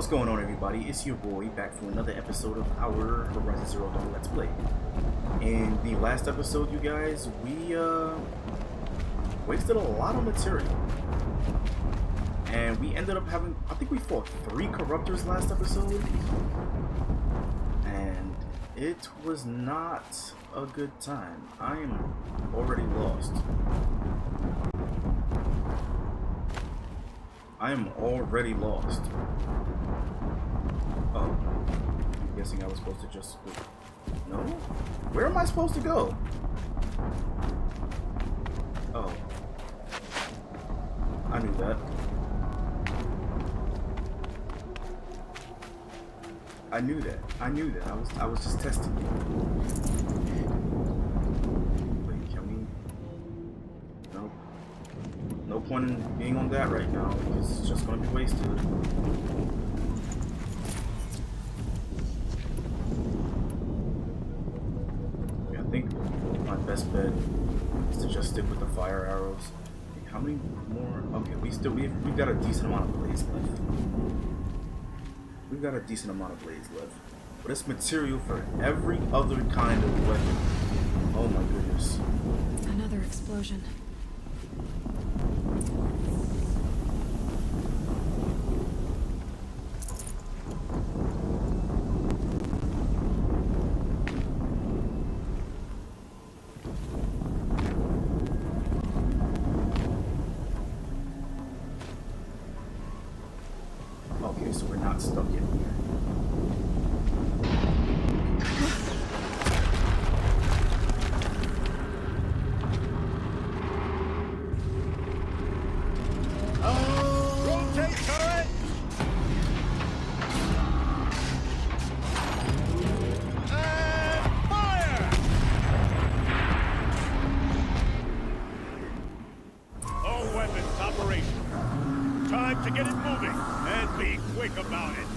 going on, everybody? It's your boy back for another episode of our Horizon Zero Dawn Let's Play. In the last episode, you guys, we wasted a lot of material, and we ended up having, I think we fought 3 corruptors last episode, and it was not a good time. I am already lost. I am already lost. Oh, I'm guessing I was supposed to just go. No? Where am I supposed to go? Oh. I knew that. I knew that. I knew that. I was just testing you. Wait, can we? Nope. No point in being on that right now because it's just gonna be wasted. Yeah, I think my best bet is to just stick with the fire arrows. Okay, how many more? Okay, we've got a decent amount of blades left. We've got a decent amount of blades left. But it's material for every other kind of weapon. Oh my goodness. Another explosion. Okay, so we're not stuck in here. Rotate turret! And fire! All weapons operational. Time to get it moving and be quick about it.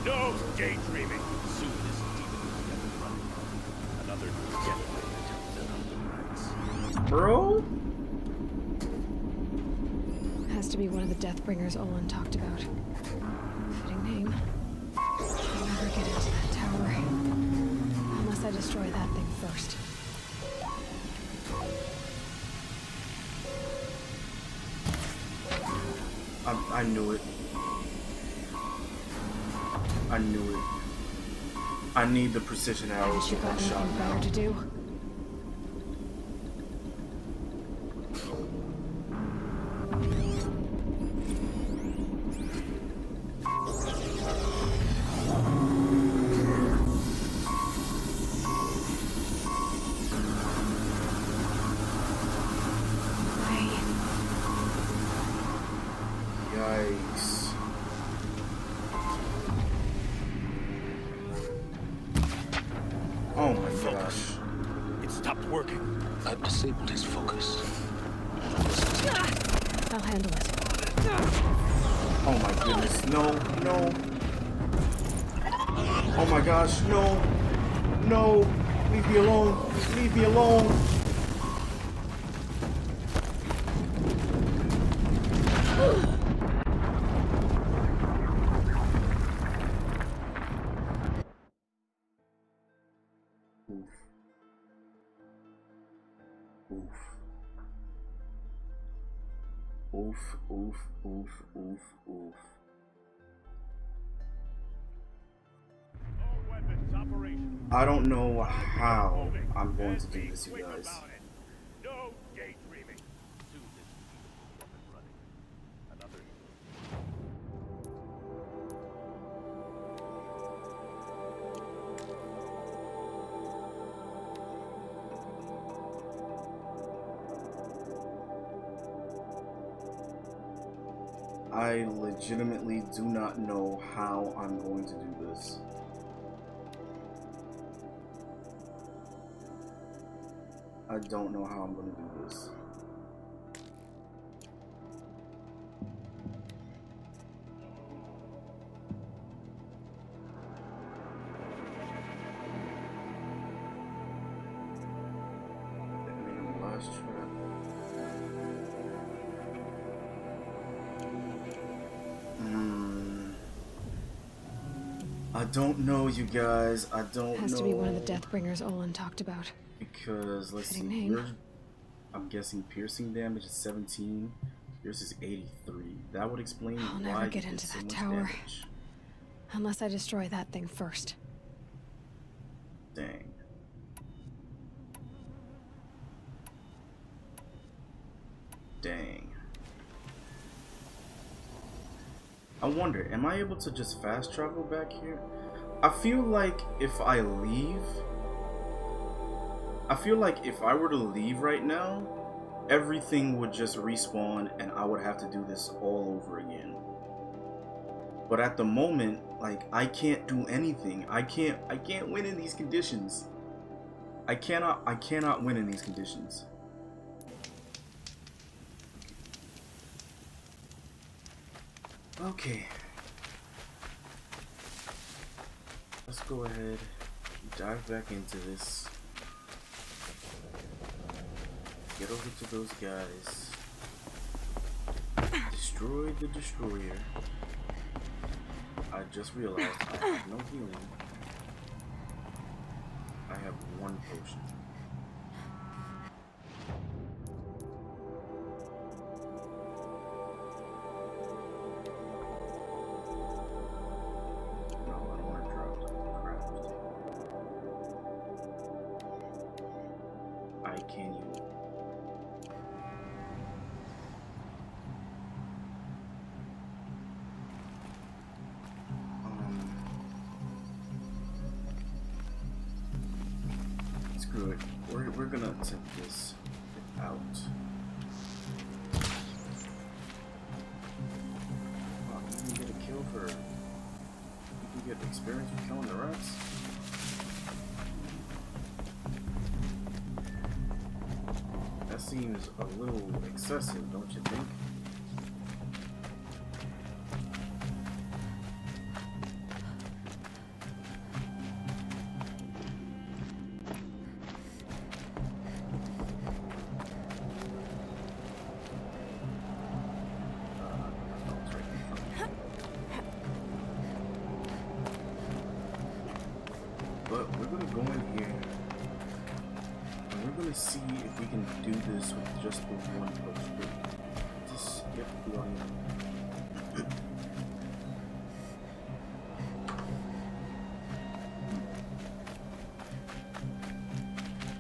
No daydreaming. Soon this demon will get running. Another generator to fill out the ranks. Bro? Has to be one of the Deathbringers Olin talked about. Fitting name. I'll never get into that tower. Unless I destroy that thing first. I knew it. I knew it. I need the precision arrows You for got one shot anything now. better to do? Yikes. Oh my gosh. It stopped working. I've disabled his focus. I'll handle it. Oh my goodness. No, no. Oh my gosh, no. No. Leave me alone. Leave me alone. Oof. Oof. Oof, oof, oof, oof, oof. All weapons operational. I don't know how I'm going to do this, you guys. No daydreaming. Soon this demon will be up and running. Another. I legitimately do not know how I'm going to do this. I don't know how I'm going to do this. Last trap. I don't know, you guys. I don't Has know. to be one of the Deathbringers Olin talked about. Because let's see. Fitting name. I'm guessing piercing damage is 17. Yours is 83. That would explain I'll why never you get did into so that much tower. damage. Unless I destroy that thing first. Dang. Dang. I wonder, am I able to just fast travel back here? I feel like if I leave, I feel like if I were to leave right now, everything would just respawn and I would have to do this all over again. But at the moment, like, I can't do anything. I can't win in these conditions. I cannot win in these conditions. Okay. Let's go ahead, dive back into this. Get over to those guys. Destroy the destroyer. I just realized I have no healing. I have one potion. No, I don't want to drop craft. I can use. Screw it. We're gonna attempt this out. Wow, you can get a kill for. You can get experience for killing the rats. That seems a little excessive, don't you think? But we're gonna go in here and we're gonna see if we can do this with just the one potion. Just skip the audio.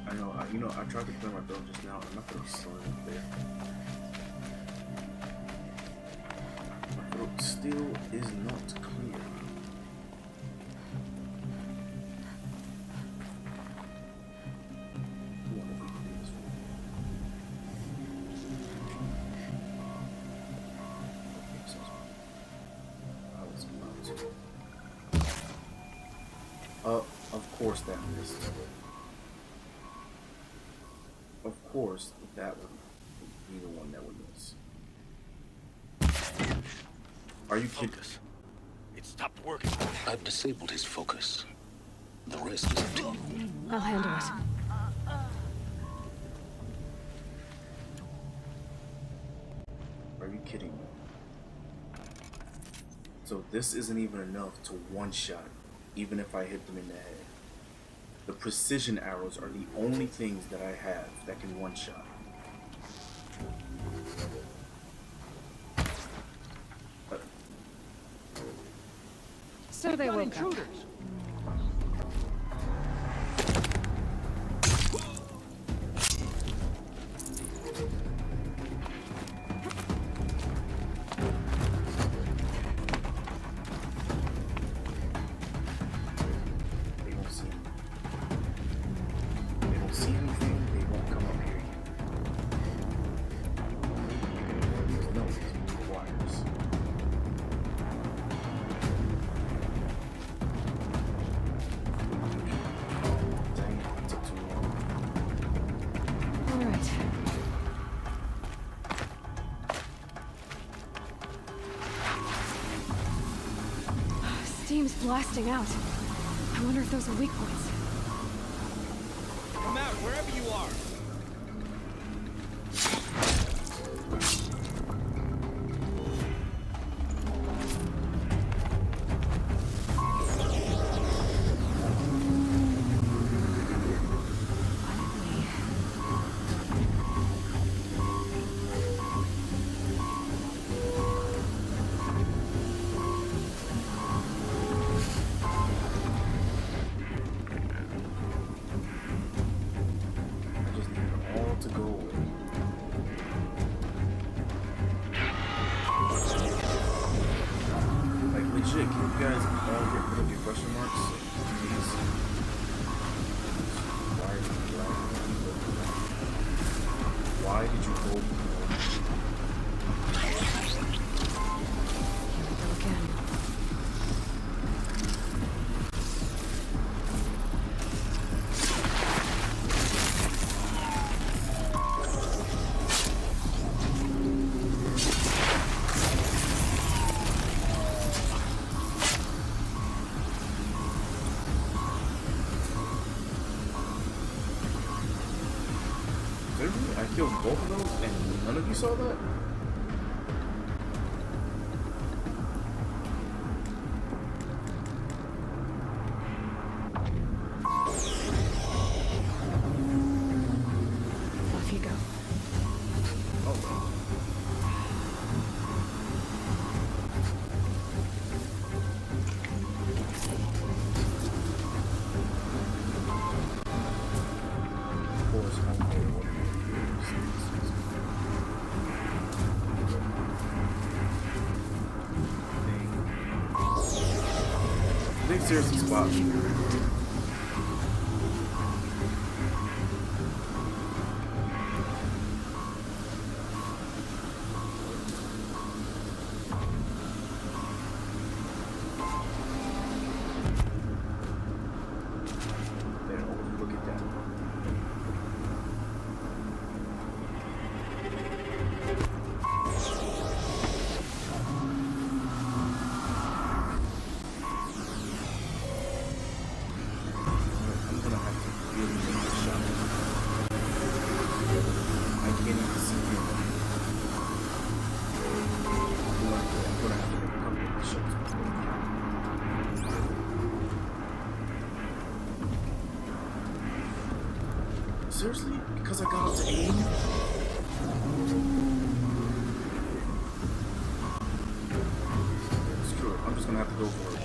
I know, I tried to clear my throat just now. I'm not gonna slow it there. My throat still is not clear. Of course that missed. Of course that would be the one that would miss. Are you kidding? Focus. It stopped working. I've disabled his focus. The rest is up to you. I'll handle it. Are you kidding me? So this isn't even enough to one-shot, even if I hit them in the head. The precision arrows are the only things that I have that can one-shot. So they woke up. Intruders. They don't see me. They don't see anything, they won't come up here. There's no wires. Dang it, it took too long. All right. Steam's blasting out. I wonder if those are weak points. Come out wherever you are. killed both of those, and none of you saw that? Off you go. Oh. Of course, I'm here. Big seriously spot. There, look at that. I'm gonna have to really make this shot. I can't even see him. I'm gonna have to make a couple of these shots. Seriously? Because I got up to aim? Screw it. I'm just gonna have to go for it.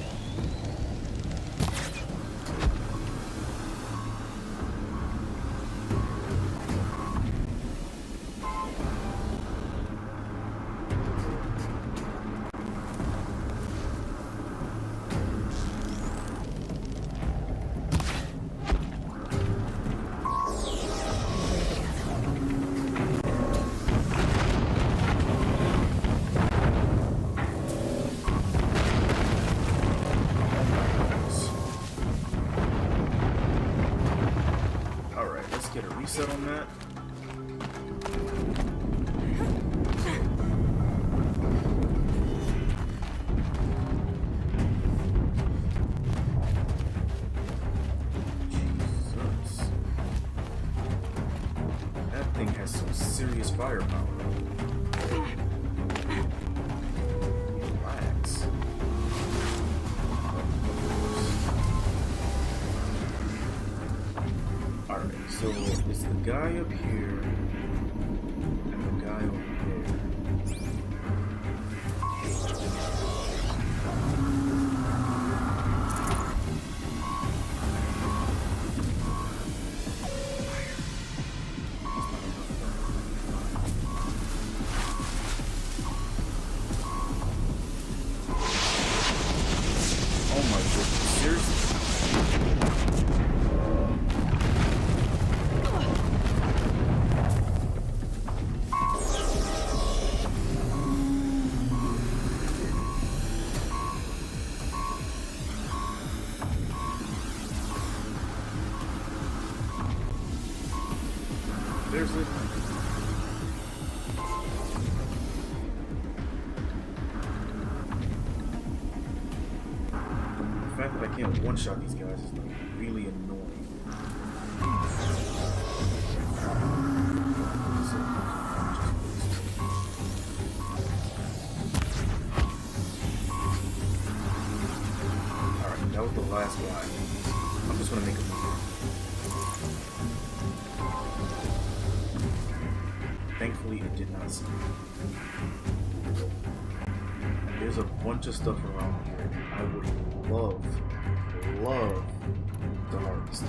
Alright, let's get a reset on that. Jesus. That thing has some serious firepower. Relax. Alright, so it's the guy up here and the guy over there. Oh my goodness, seriously? Seriously? The fact that I can't one-shot these guys is like really annoying. Alright, that was the last guy. I'm just gonna make a move. Thankfully, it did not see me. There's a bunch of stuff around here. I would love to harvest.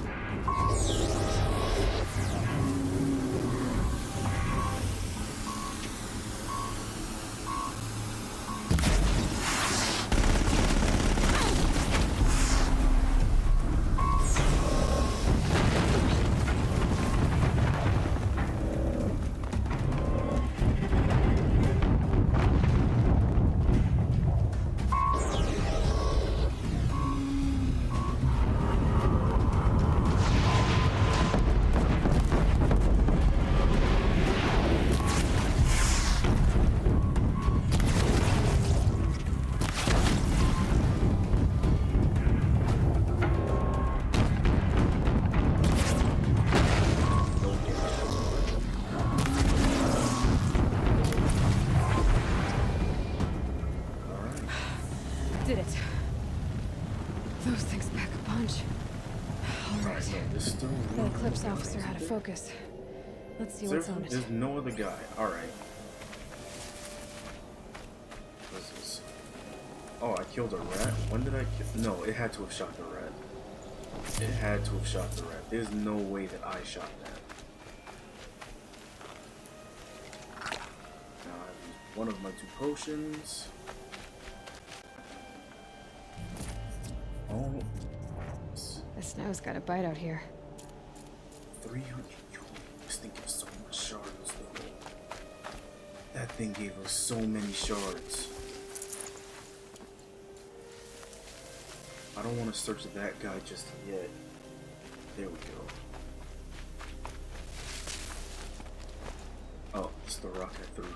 Alright, no, there's still The one Eclipse more guy, officer had a isn't there? focus. Let's see what's on it. There's no other guy. Alright. What is this? Oh, I killed a rat? When did I kill? No, it had to have shot the rat. It had to have shot the rat. There's no way that I shot that. Now I have used one of my 2 potions. Oh. The snow's got a bite out here. 300. This thing gives so much shards, though. That thing gave us so many shards. I don't want to search that guy just yet. There we go. Oh, it's the rock I threw.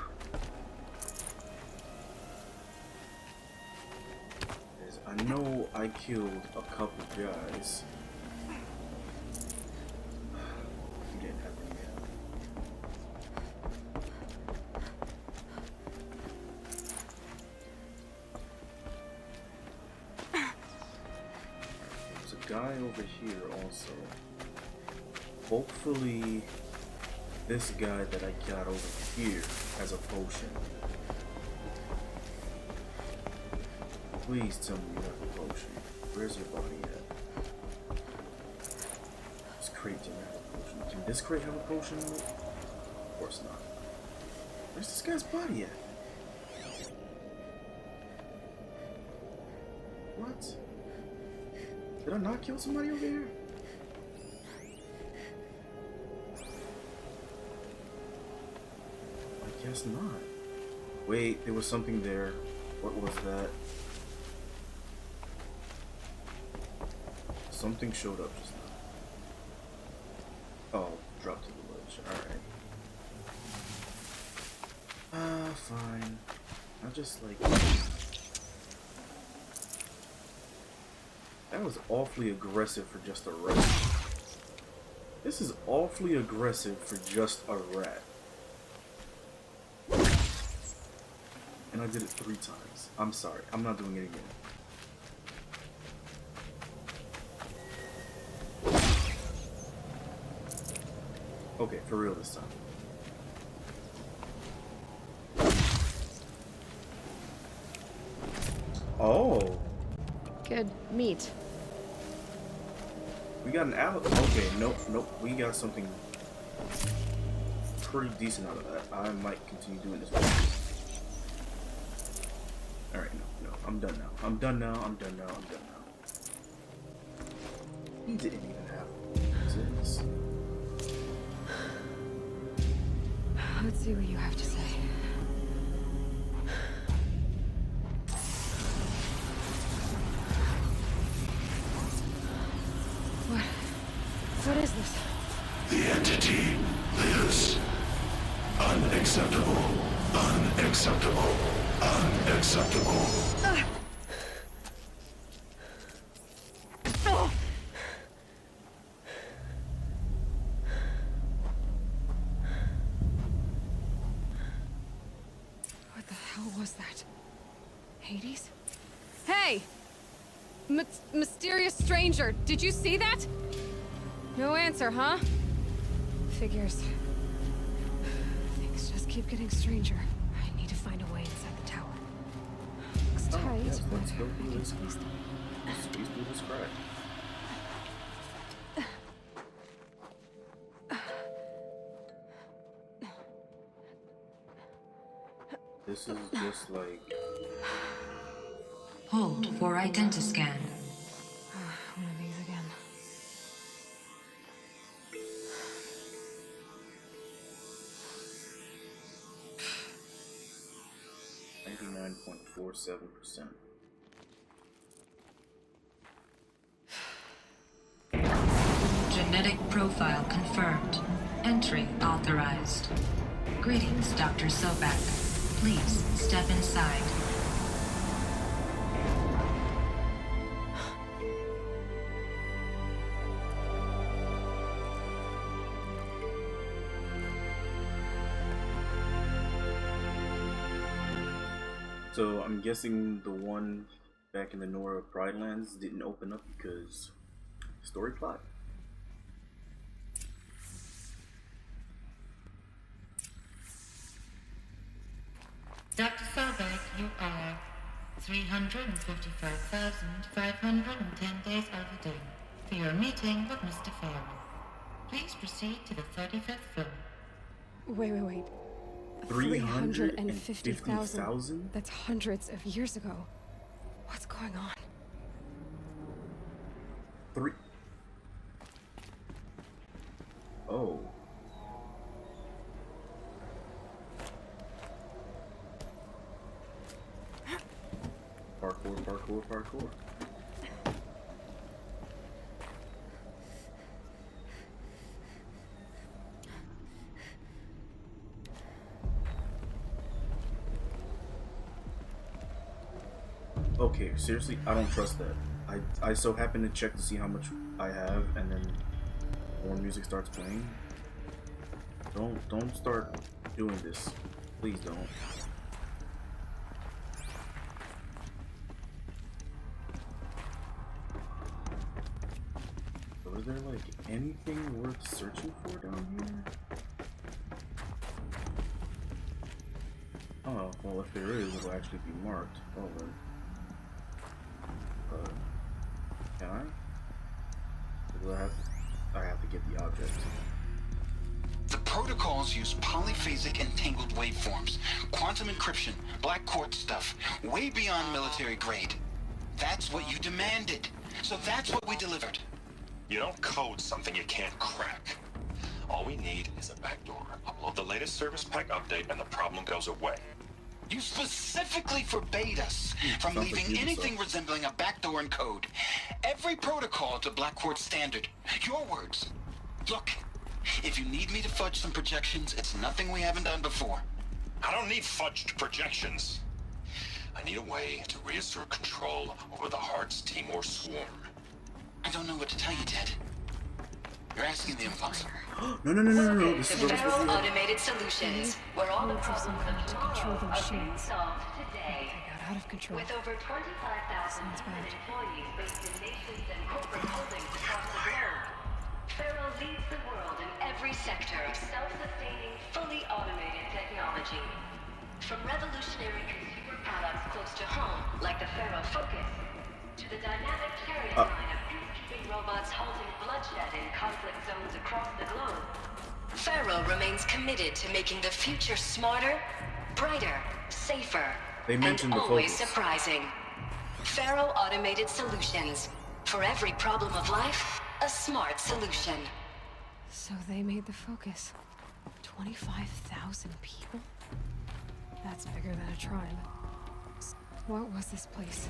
I know I killed a couple guys. He didn't have any ammo. There's a guy over here also. Hopefully this guy that I got over here has a potion. Please tell me you have a potion. Where's your body at? This crate didn't have a potion. Can this crate have a potion? Of course not. Where's this guy's body at? What? Did I not kill somebody over here? I guess not. Wait, there was something there. What was that? Something showed up just now. Oh, dropped to the ledge. Alright. Fine. I just like... That was awfully aggressive for just a rat. This is awfully aggressive for just a rat. And I did it 3 times. I'm sorry. I'm not doing it again. Okay, for real this time. Oh, Good meat. we got an ally. Okay, nope. We got something pretty decent out of that. I might continue doing this one. Alright, no. I'm done now. He didn't even have this. Let's see what you have to say. What is this? The entity lives. Unacceptable. Unacceptable. Unacceptable. What the hell was that? Hades? Hey! Mysterious stranger, did you see that? No answer, huh? Figures. Things just keep getting stranger. I need to find a way inside the tower. Looks tight, yes, but let's go I through can this. squeeze through. Squeeze through this crack. This is just like... Hold for identiscan. One of these again. .47%. Genetic profile confirmed. Entry authorized. Greetings, Dr. Sobek. Please step inside. So I'm guessing the one back in the Nora Pride Lands didn't open up because story plot. Dr. Sobek, you are 355,510 days overdue for your meeting with Mr. Farrell. Please proceed to the 35th floor. Wait. 350,000? That's hundreds of years ago. What's going on? Oh. Parkour. Okay, seriously, I don't trust that. I so happen to check to see how much I have, and then more music starts playing. Don't start doing this. Please don't. So is there like anything worth searching for down here? Oh, well, if there is, it'll actually be marked. Oh, then. Can I? Or do I have to get the object? The protocols use polyphasic entangled waveforms, quantum encryption, black quartz stuff, way beyond military grade. That's what you demanded. So that's what we delivered. You don't code something you can't crack. All we need is a backdoor. Upload the latest service pack update and the problem goes away. You specifically forbade us from Sounds like leaving Ubisoft. anything resembling a backdoor in code. Every protocol to Black Quartz standard. Your words. Look, if you need me to fudge some projections, it's nothing we haven't done before. I don't need fudged projections. I need a way to reassert control over the Hearts Timor swarm. I don't know what to tell you, Ted. You're asking the impossible. No. This is what we're supposed to Feral do. Automated Solutions, where all the Codes of some problems kind of to control the tomorrow are being machines. solved today. They got out of control. With over 25,000 Sounds bad. employees based in nations and corporate holdings across the globe, Feral leads the world in every sector of self-sustaining, fully automated technology. From revolutionary consumer products close to home, like the Feral Focus, to the dynamic chariot line of peacekeeping robots halting bloodshed in conflict zones across the globe. Feral remains committed to making the future smarter, brighter, safer, They and mentioned the always Focus. surprising. Feral Automated Solutions. For every problem of life, a smart solution. So they made the Focus. 25,000 people? That's bigger than a tribe. What was this place?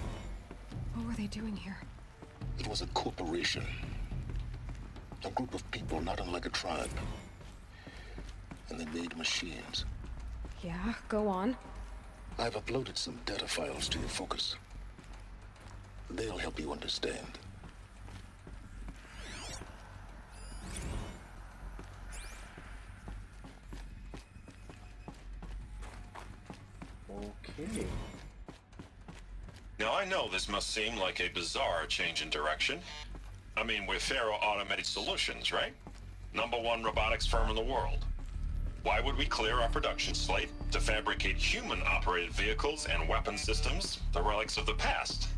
What were they doing here? It was a corporation. A group of people not unlike a tribe. And they made machines. Yeah, go on. I've uploaded some data files to your Focus. They'll help you understand. Okay. Now I know this must seem like a bizarre change in direction. I mean, we're Feral Automated Solutions, right? #1 robotics firm in the world. Why would we clear our production slate to fabricate human-operated vehicles and weapon systems, the relics of the past?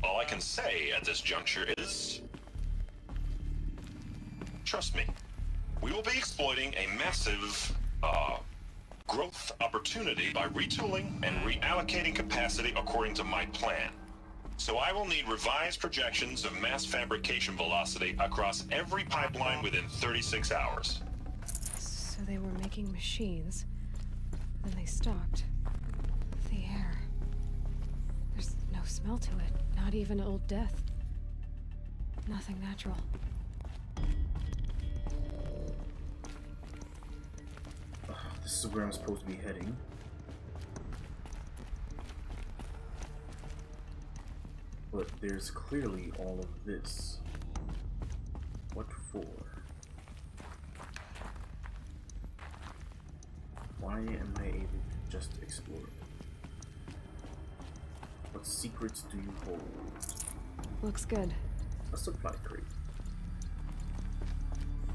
All I can say at this juncture is... trust me. We will be exploiting a massive, growth opportunity by retooling and reallocating capacity according to my plan. So I will need revised projections of mass fabrication velocity across every pipeline within 36 hours. So they were making machines. Then they stopped. The air. There's no smell to it. Not even Old Death. Nothing natural. This is where I'm supposed to be heading. But there's clearly all of this. What for? Why am I able to just explore it? What secrets do you hold? Looks good. A supply crate.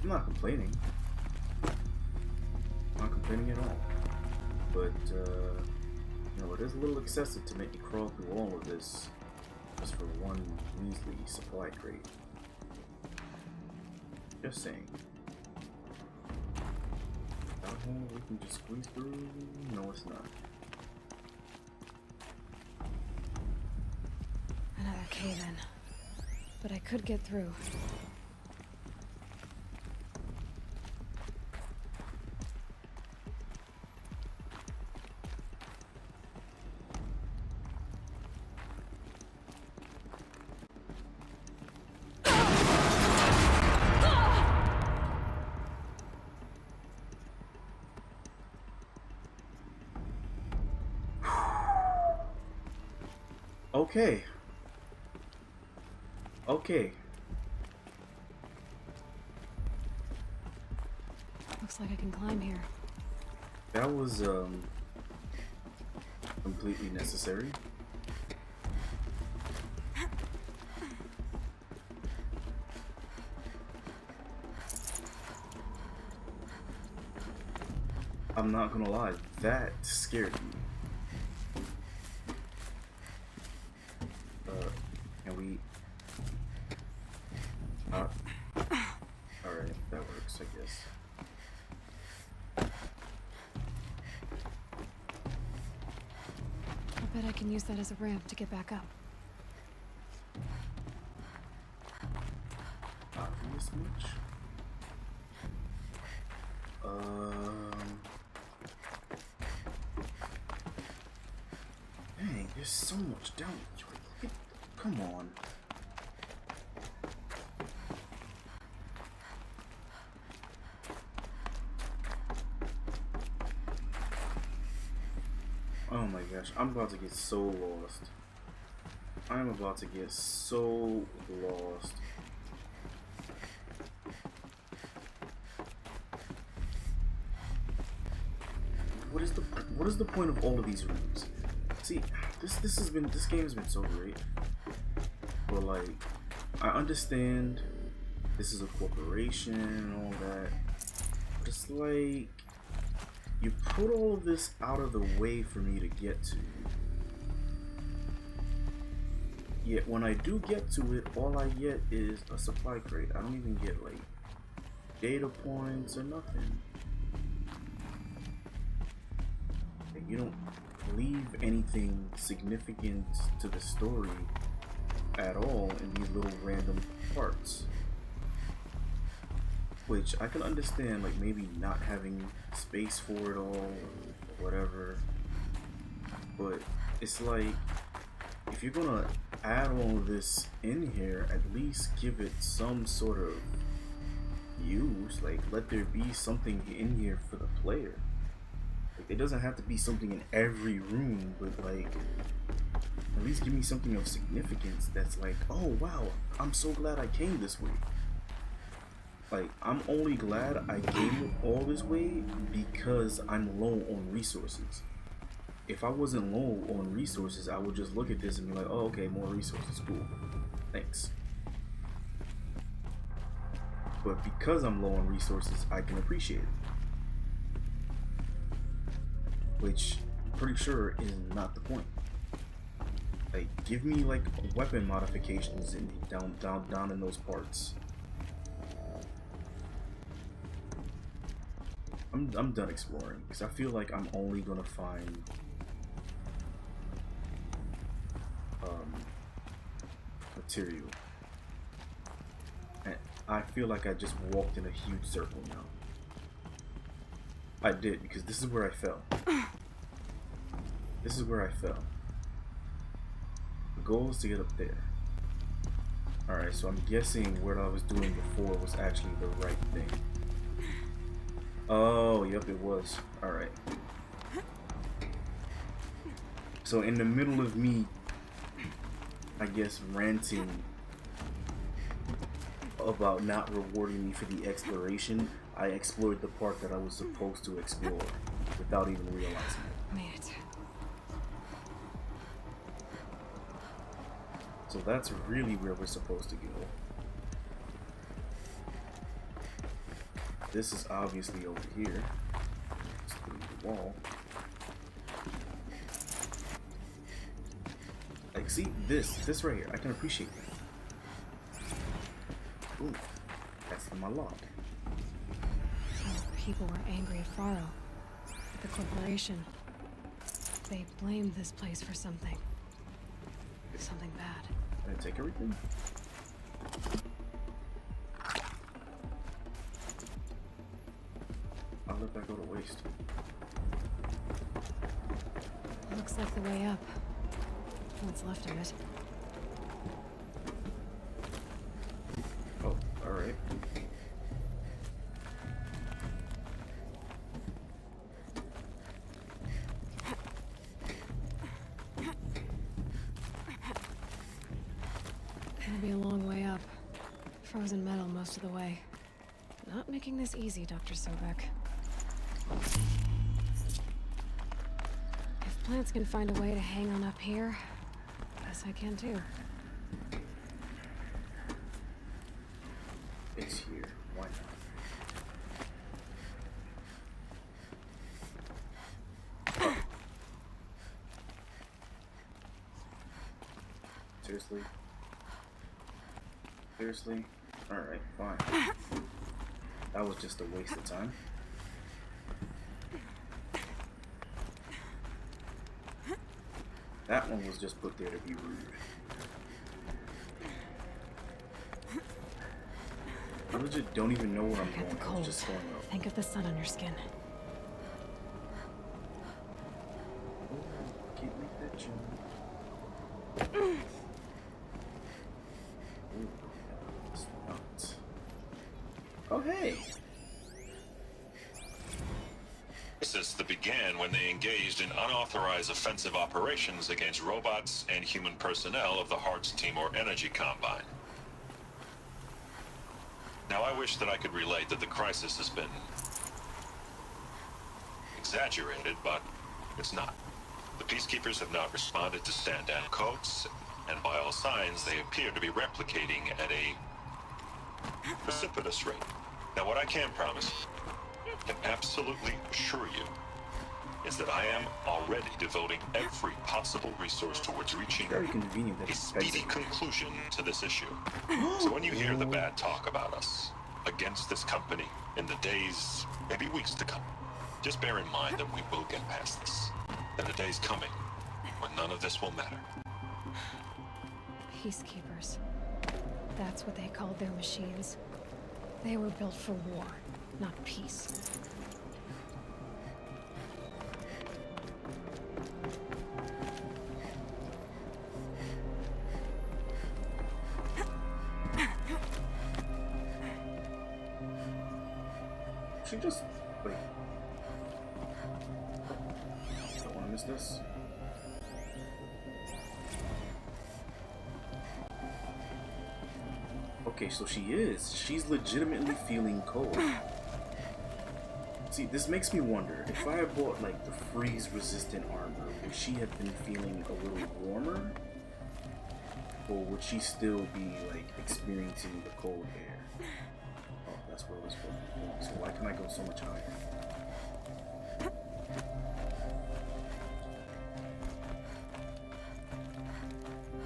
I'm not complaining. I'm not complaining at all. But, You know, it is a little excessive to make me crawl through all of this just for one measly supply crate. Just saying. That hole we can just squeeze through? No, it's not. Another cave-in. But I could get through. Okay. Okay. Looks like I can climb here. That was completely necessary. I'm not gonna lie, that scared me. Can we? Alright, that works, I guess. I bet I can use that as a ramp to get back up. Obvious much. Dang, there's so much damage. Look at, come on. Oh my gosh, I'm about to get so lost. I'm about to get so lost. What is the point of all of these rooms? See, this game has been so great. But like, I understand this is a corporation and all that. But it's like, you put all of this out of the way for me to get to. Yet when I do get to it, all I get is a supply crate. I don't even get like data points or nothing. Like, you don't leave anything significant to the story at all in these little random parts. Which I can understand, like maybe not having space for it all or whatever. But it's like, if you're gonna add all of this in here, at least give it some sort of use. Like, let there be something in here for the player. Like, it doesn't have to be something in every room, but like, at least give me something of significance that's like, oh wow, I'm so glad I came this way. Like, I'm only glad I came all this way because I'm low on resources. If I wasn't low on resources, I would just look at this and be like, oh, okay, more resources, cool, thanks. But because I'm low on resources, I can appreciate it. Which, I'm pretty sure is not the point. Like, give me like weapon modifications in down in those parts. I'm done exploring because I feel like I'm only gonna find material, and I feel like I just walked in a huge circle now. I did, because this is where I fell. This is where I fell. The goal is to get up there. Alright, so I'm guessing what I was doing before was actually the right thing. Oh, yep, it was. Alright. So in the middle of me, I guess, ranting about not rewarding me for the exploration, I explored the part that I was supposed to explore without even realizing it. Made it. So that's really where we're supposed to go. This is obviously over here. It's through the wall. Like, see, this right here, I can appreciate that. Ooh, that's my lock. So people were angry at Faro, at the corporation. They blamed this place for something. Something bad. Did I take everything? I'll let that go to waste. Looks like the way up. What's left of it. Oh, alright. It'll be a long way up. Frozen metal most of the way. Not making this easy, Dr. Sobek. If plants can find a way to hang on up here, guess I can too. It's here. Why not? Oh. Seriously? Seriously? Alright, fine. That was just a waste of time. That one was just put there to be rude. I legit don't even know where I'm Forget the going. I cold. was just going up. Think of the sun on your skin. Oh, can't make that jump. Ooh, it's not. Oh, hey! Crisis that began when they engaged in unauthorized offensive operations against robots and human personnel of the Hearts Timor Energy Combine. Now, I wish that I could relate that the crisis has been exaggerated, but it's not. The Peacekeepers have not responded to stand-down codes, and by all signs, they appear to be replicating at a precipitous rate. Now, what I can promise, can absolutely assure you, is that I am already devoting every possible resource towards reaching Very convenient that a it's speedy expensive. conclusion to this issue. So when you hear the bad talk about us against this company in the days, maybe weeks to come, just bear in mind that we will get past this. And the day's coming when none of this will matter. Peacekeepers. That's what they called their machines. They were built for war, not peace. She just, wait. Don't want to miss this. Okay, so she is. She's legitimately feeling cold. See, this makes me wonder, if I had bought, like, the freeze-resistant armor, would she have been feeling a little warmer? Or would she still be, like, experiencing the cold air? Oh, that's where it was supposed to be going. So why can I go so much higher?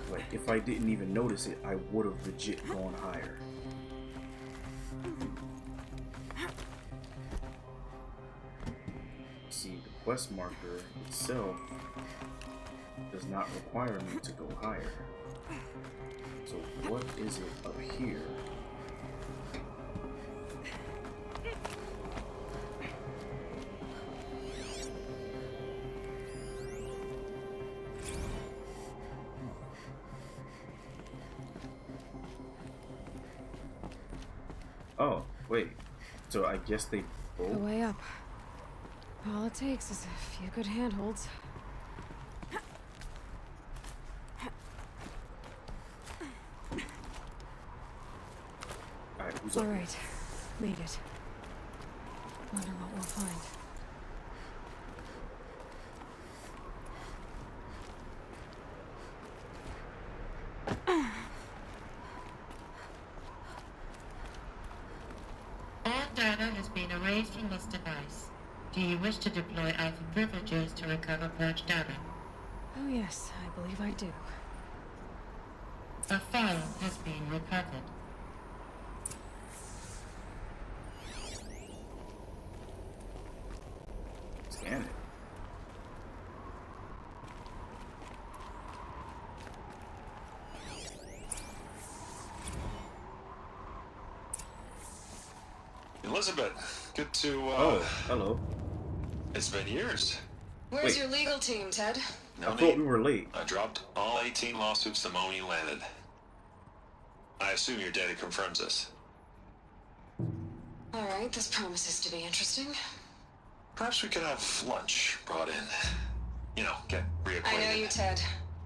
Like, if I didn't even notice it, I would have legit gone higher. See, the quest marker itself does not require me to go higher. So what is it up here? Oh, wait. So I guess they The both... way up. All it takes is a few good handholds. Alright, who's up? Alright, made it. Wonder what we'll find. All data has been erased from this device. Do you wish to deploy Alpha privileges to recover purged data? Oh yes, I believe I do. A file has been recovered. Scan it. Elizabeth, good to, Oh, hello. It's been years. Where's Wait. your legal team, Ted? No I need. thought we were late. I dropped all 18 lawsuits the moment you landed. I assume your data confirms this. Alright, this promises to be interesting. Perhaps we could have lunch brought in. You know, get reacquainted. I know you, Ted.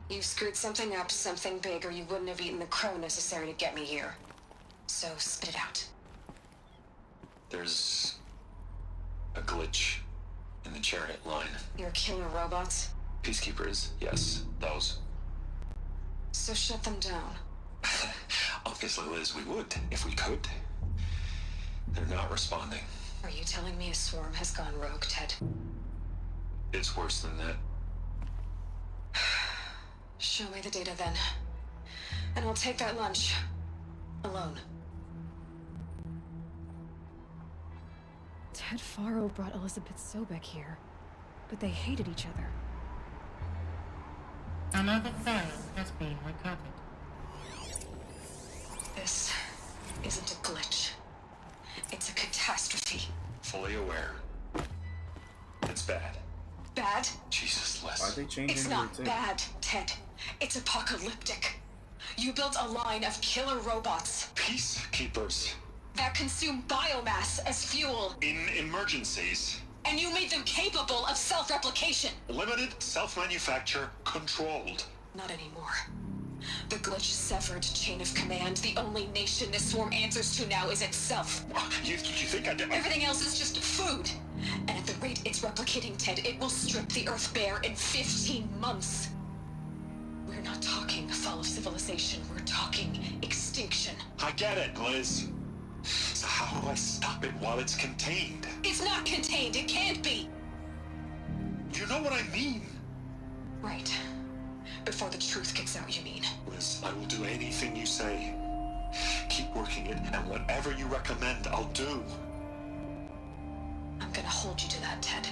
You screwed something up, something big, or you wouldn't have eaten the crow necessary to get me here. So spit it out. There's a glitch in the chariot line. Your killer robots? Peacekeepers, yes, those. So shut them down. Obviously, Liz, we would, if we could. They're not responding. Are you telling me a swarm has gone rogue, Ted? It's worse than that. Show me the data then. And I'll take that lunch. Alone. Ted Faro brought Elizabeth Sobek here, but they hated each other. Another file has been recovered. This isn't a glitch. It's a catastrophe. Fully aware. It's bad. Bad? Jesus, Les. Why'd they change It's into not it too? bad, Ted. It's apocalyptic. You built a line of killer robots Peacekeepers. that consume biomass as fuel, In emergencies. and you made them capable of self-replication. Limited, self-manufacture, controlled. Not anymore. The glitch severed chain of command. The only nation this swarm answers to now is itself. You think I did? Everything else is just food. And at the rate it's replicating, Ted, it will strip the Earth bare in 15 months. We're not talking fall of civilization. We're talking extinction. I get it, Liz. So how do I stop it while it's contained? It's not contained. It can't be. You know what I mean. Right. Before the truth gets out, you mean? Liz, I will do anything you say. Keep working it, and whatever you recommend, I'll do. I'm gonna hold you to that, Ted.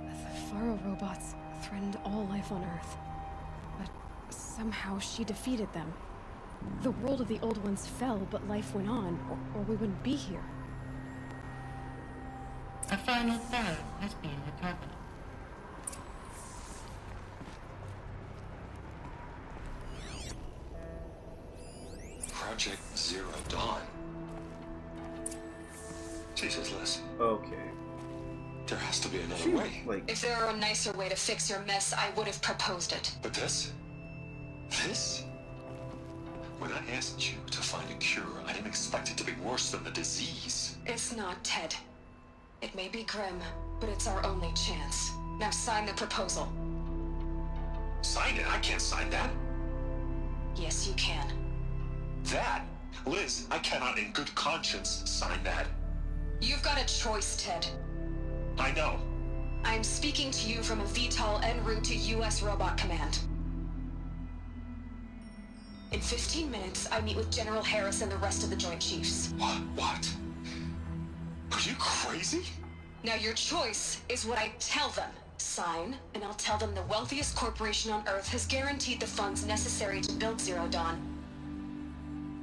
The Faro robots threatened all life on Earth. But somehow she defeated them. The world of the old ones fell, but life went on, or we wouldn't be here. A final file has been recovered. Project Zero Dawn. Jesus, Liz. Okay. There has to be another She, way. like, If there were a nicer way to fix your mess, I would have proposed it. But this? This? When I asked you to find a cure, I didn't expect it to be worse than the disease. It's not, Ted. It may be grim, but it's our only chance. Now sign the proposal. Sign it? I can't sign that. Yes, you can. That? Liz, I cannot in good conscience sign that. You've got a choice, Ted. I know. I'm speaking to you from a VTOL en route to U.S. Robot Command. In 15 minutes, I meet with General Harris and the rest of the Joint Chiefs. What? Are you crazy? Now your choice is what I tell them. Sign, and I'll tell them the wealthiest corporation on Earth has guaranteed the funds necessary to build Zero Dawn.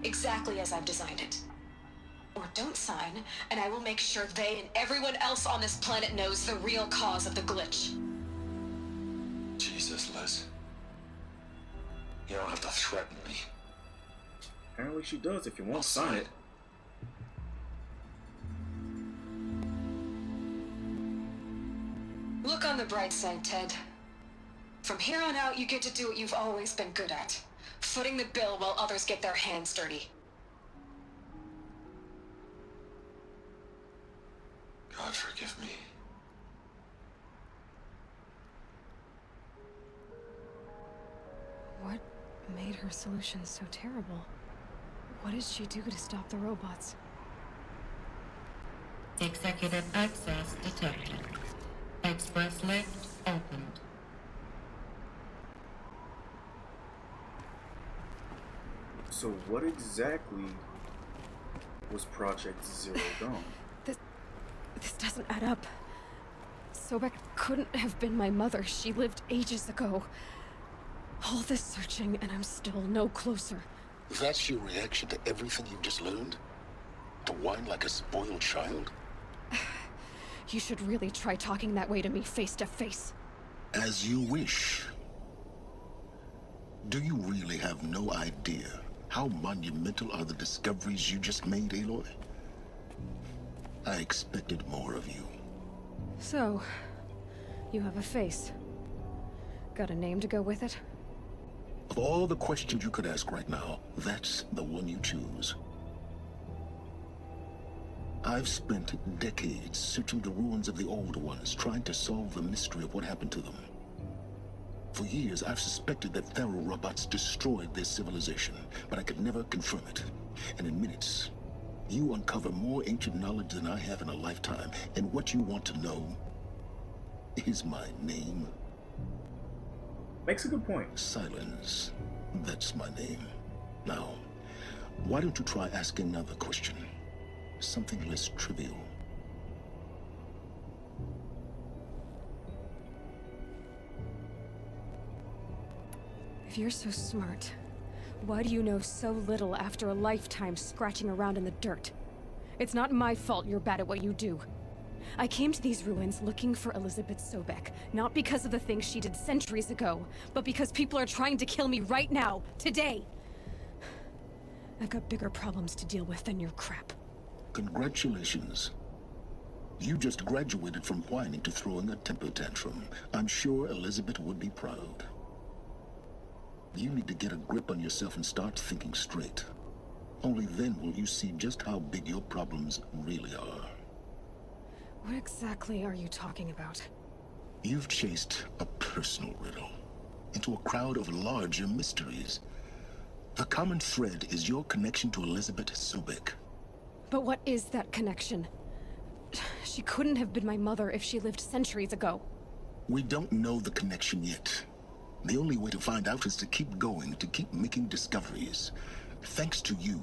Exactly as I've designed it. Or don't sign, and I will make sure they and everyone else on this planet knows the real cause of the glitch. Jesus, Liz. You don't have to threaten me. apparently she does if you I'll won't sign sign it. it. Look on the bright side, Ted. From here on out, you get to do what you've always been good at. Footing the bill while others get their hands dirty. God forgive me. What made her solution so terrible? What did she do to stop the robots? Executive access detected. Express lift opened. So what exactly was Project Zero Dawn? This doesn't add up. Sobek couldn't have been my mother. She lived ages ago. All this searching, and I'm still no closer. That's your reaction to everything you've just learned? To whine like a spoiled child? You should really try talking that way to me face to face. As you wish. Do you really have no idea how monumental are the discoveries you just made, Aloy? I expected more of you. So, you have a face. Got a name to go with it? Of all the questions you could ask right now, that's the one you choose. I've spent decades searching the ruins of the Old Ones, trying to solve the mystery of what happened to them. For years, I've suspected that Faro robots destroyed their civilization, but I could never confirm it. And in minutes, you uncover more ancient knowledge than I have in a lifetime. And what you want to know is my name. Makes a good point. Silence. That's my name. Now, why don't you try asking another question? Something less trivial. If you're so smart, why do you know so little after a lifetime scratching around in the dirt? It's not my fault you're bad at what you do. I came to these ruins looking for Elizabeth Sobek, not because of the things she did centuries ago, but because people are trying to kill me right now, today. I've got bigger problems to deal with than your crap. Congratulations. You just graduated from whining to throwing a temper tantrum. I'm sure Elizabeth would be proud. You need to get a grip on yourself and start thinking straight. Only then will you see just how big your problems really are. What exactly are you talking about? You've chased a personal riddle into a crowd of larger mysteries. The common thread is your connection to Elizabeth Sobek. But what is that connection? She couldn't have been my mother if she lived centuries ago. We don't know the connection yet. The only way to find out is to keep going, to keep making discoveries. Thanks to you,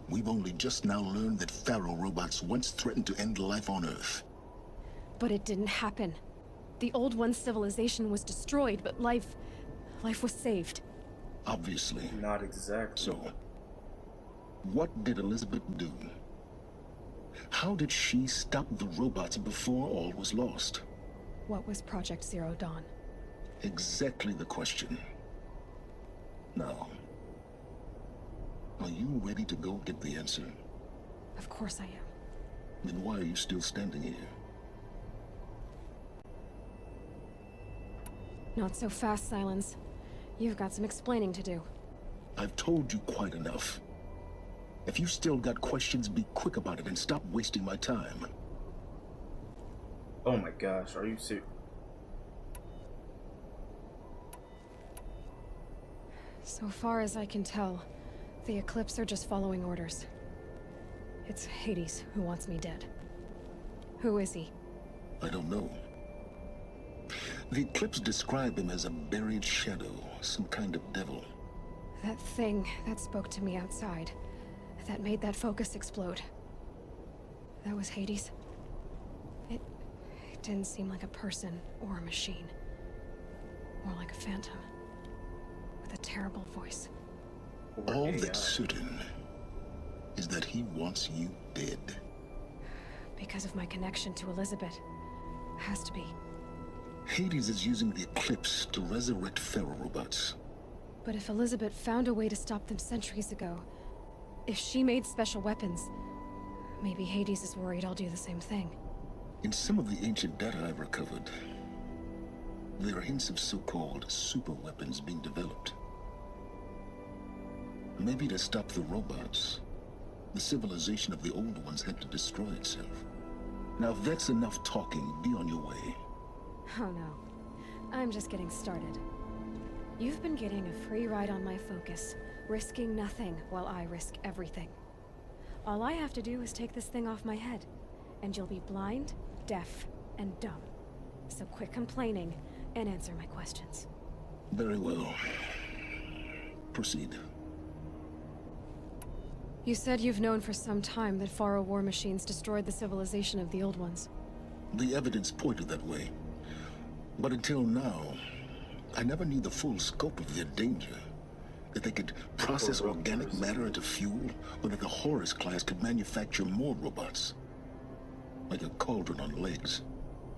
we've only just now learned that Faro robots once threatened to end life on Earth. But it didn't happen. The Old One's civilization was destroyed, but life was saved. Obviously. Not exactly. So, what did Elizabeth do? How did she stop the robots before all was lost? What was Project Zero Dawn? Exactly the question. Now, are you ready to go get the answer? Of course I am. Then why are you still standing here? Not so fast, Silence. You've got some explaining to do. I've told you quite enough. If you still got questions, be quick about it and stop wasting my time. Oh my gosh, are you serious? So far as I can tell, the Eclipse are just following orders. It's Hades who wants me dead. Who is he? I don't know. The Eclipse describe him as a buried shadow, some kind of devil. That thing that spoke to me outside, that made that focus explode. That was Hades. It didn't seem like a person or a machine. More like a phantom. With a terrible voice. All that's certain is that he wants you dead. Because of my connection to Elizabeth. Has to be. Hades is using the Eclipse to resurrect Faro robots. But if Elizabeth found a way to stop them centuries ago, if she made special weapons, maybe Hades is worried I'll do the same thing. In some of the ancient data I've recovered, there are hints of so-called super weapons being developed. Maybe to stop the robots, the civilization of the Old Ones had to destroy itself. Now if that's enough talking, be on your way. Oh no. I'm just getting started. You've been getting a free ride on my focus, risking nothing while I risk everything. All I have to do is take this thing off my head, and you'll be blind, deaf, and dumb. So quit complaining and answer my questions. Very well. Proceed. You said you've known for some time that Faro war machines destroyed the civilization of the old ones. The evidence pointed that way. But until now, I never knew the full scope of their danger. That they could process organic matter into fuel, or that the Horus class could manufacture more robots. Like a cauldron on legs.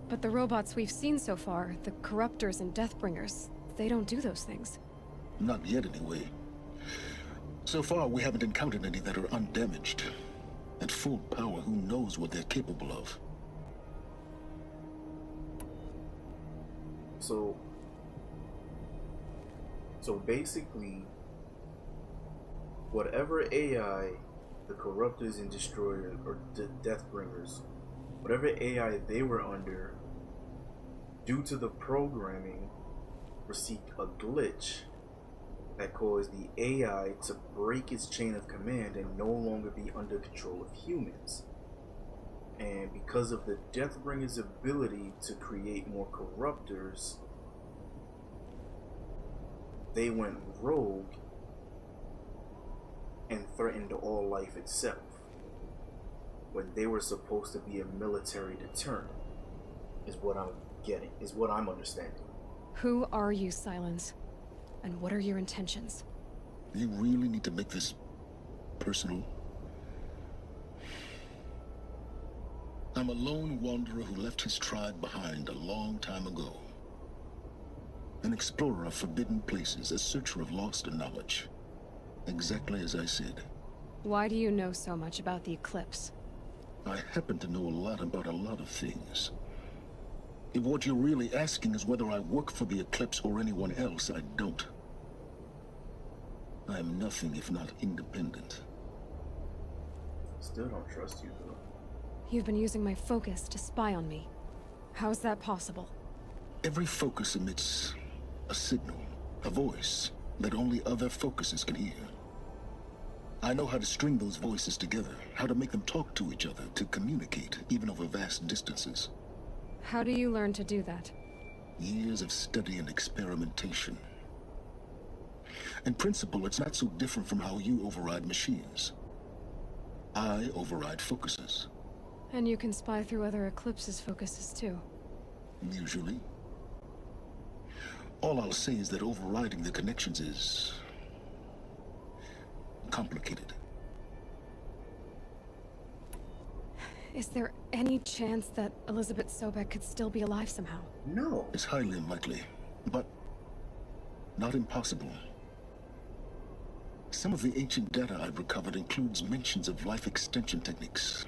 But the robots we've seen so far, the Corruptors and Deathbringers, they don't do those things. Not yet, anyway. So far, we haven't encountered any that are undamaged. At full power, who knows what they're capable of? So basically, whatever AI the Corruptors and Destroyers, or the Deathbringers, whatever AI they were under, due to the programming, received a glitch that caused the AI to break its chain of command and no longer be under control of humans. And because of the Deathbringer's ability to create more Corruptors, they went rogue and threatened all life itself, when they were supposed to be a military deterrent, is what I'm understanding. Who are you, Silence? And what are your intentions? You really need to make this personal? I'm a lone wanderer who left his tribe behind a long time ago. An explorer of forbidden places, a searcher of lost knowledge. Exactly as I said. Why do you know so much about the Eclipse? I happen to know a lot about a lot of things. If what you're really asking is whether I work for the Eclipse or anyone else, I don't. I am nothing if not independent. Still don't trust you, though. You've been using my focus to spy on me. How's that possible? Every focus emits a signal, a voice that only other focuses can hear. I know how to string those voices together, how to make them talk to each other, to communicate, even over vast distances. How do you learn to do that? Years of study and experimentation. In principle, it's not so different from how you override machines. I override focuses. And you can spy through other Eclipse's focuses too. Usually. All I'll say is that overriding the connections is complicated. Is there any chance that Elizabeth Sobek could still be alive somehow? No. It's highly unlikely, but not impossible. Some of the ancient data I've recovered includes mentions of life extension techniques.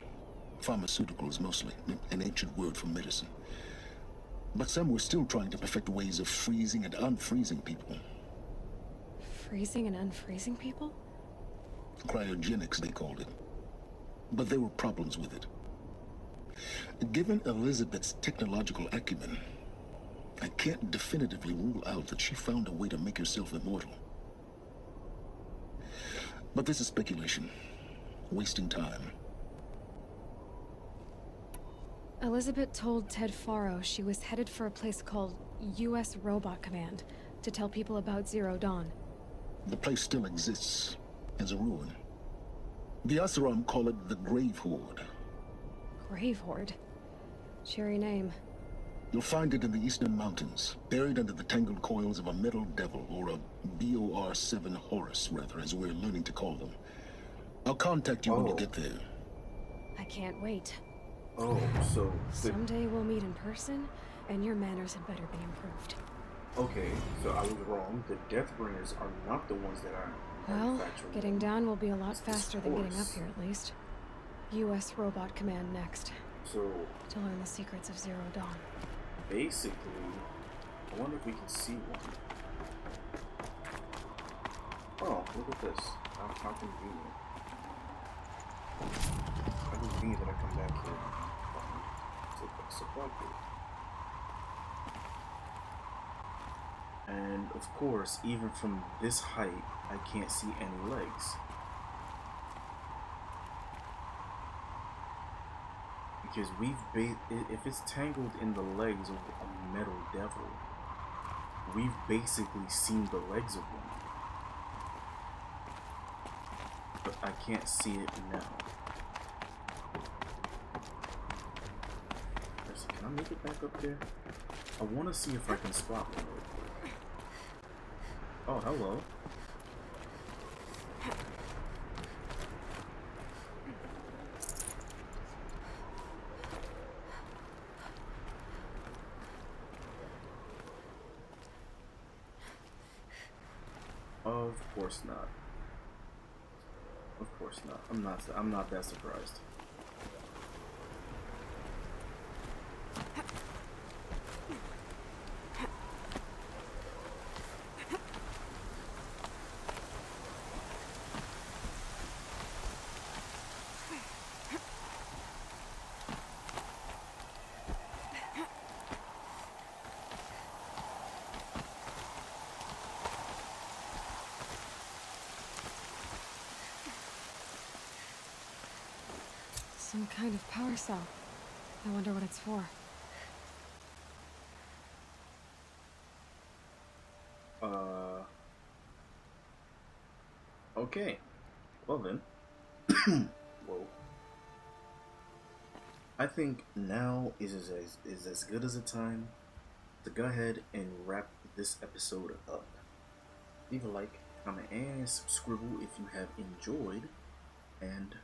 Pharmaceuticals mostly, an ancient word for medicine. But some were still trying to perfect ways of freezing and unfreezing people. Freezing and unfreezing people? Cryogenics, they called it. But there were problems with it. Given Elizabeth's technological acumen, I can't definitively rule out that she found a way to make herself immortal. But this is speculation. Wasting time. Elizabeth told Ted Faro she was headed for a place called U.S. Robot Command to tell people about Zero Dawn. The place still exists as a ruin. The Asuram call it the Grave Horde. Grave Horde? Cheery name. You'll find it in the Eastern Mountains, buried under the tangled coils of a metal devil, or a BOR-7 Horus, rather, as we're learning to call them. I'll contact you when you get there. I can't wait. Oh, so... Someday we'll meet in person, and your manners had better be improved. Okay, so I was wrong. The Deathbringers are not the ones that are Well, manufacturing getting them. down will be a lot It's this faster than getting up horse. here, at least. U.S. Robot Command next, So, to learn the secrets of Zero Dawn. basically, I wonder if we can see one. Oh, look at this. How convenient. How convenient that I come back here. Take that supply gate. And, of course, even from this height, I can't see any legs. Because if it's tangled in the legs of a metal devil, we've basically seen the legs of one. But I can't see it now. Can I make it back up there? I want to see if I can spot one. Oh, hello. Of course not. Of course not. I'm not that surprised. Some kind of power cell. I wonder what it's for. Okay. Well then. Whoa. I think now is as good as a time to go ahead and wrap this episode up. Leave a like, comment, and subscribe if you have enjoyed, and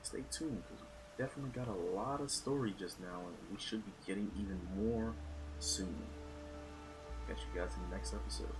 stay tuned because we definitely got a lot of story just now, and we should be getting even more soon. Catch you guys in the next episode.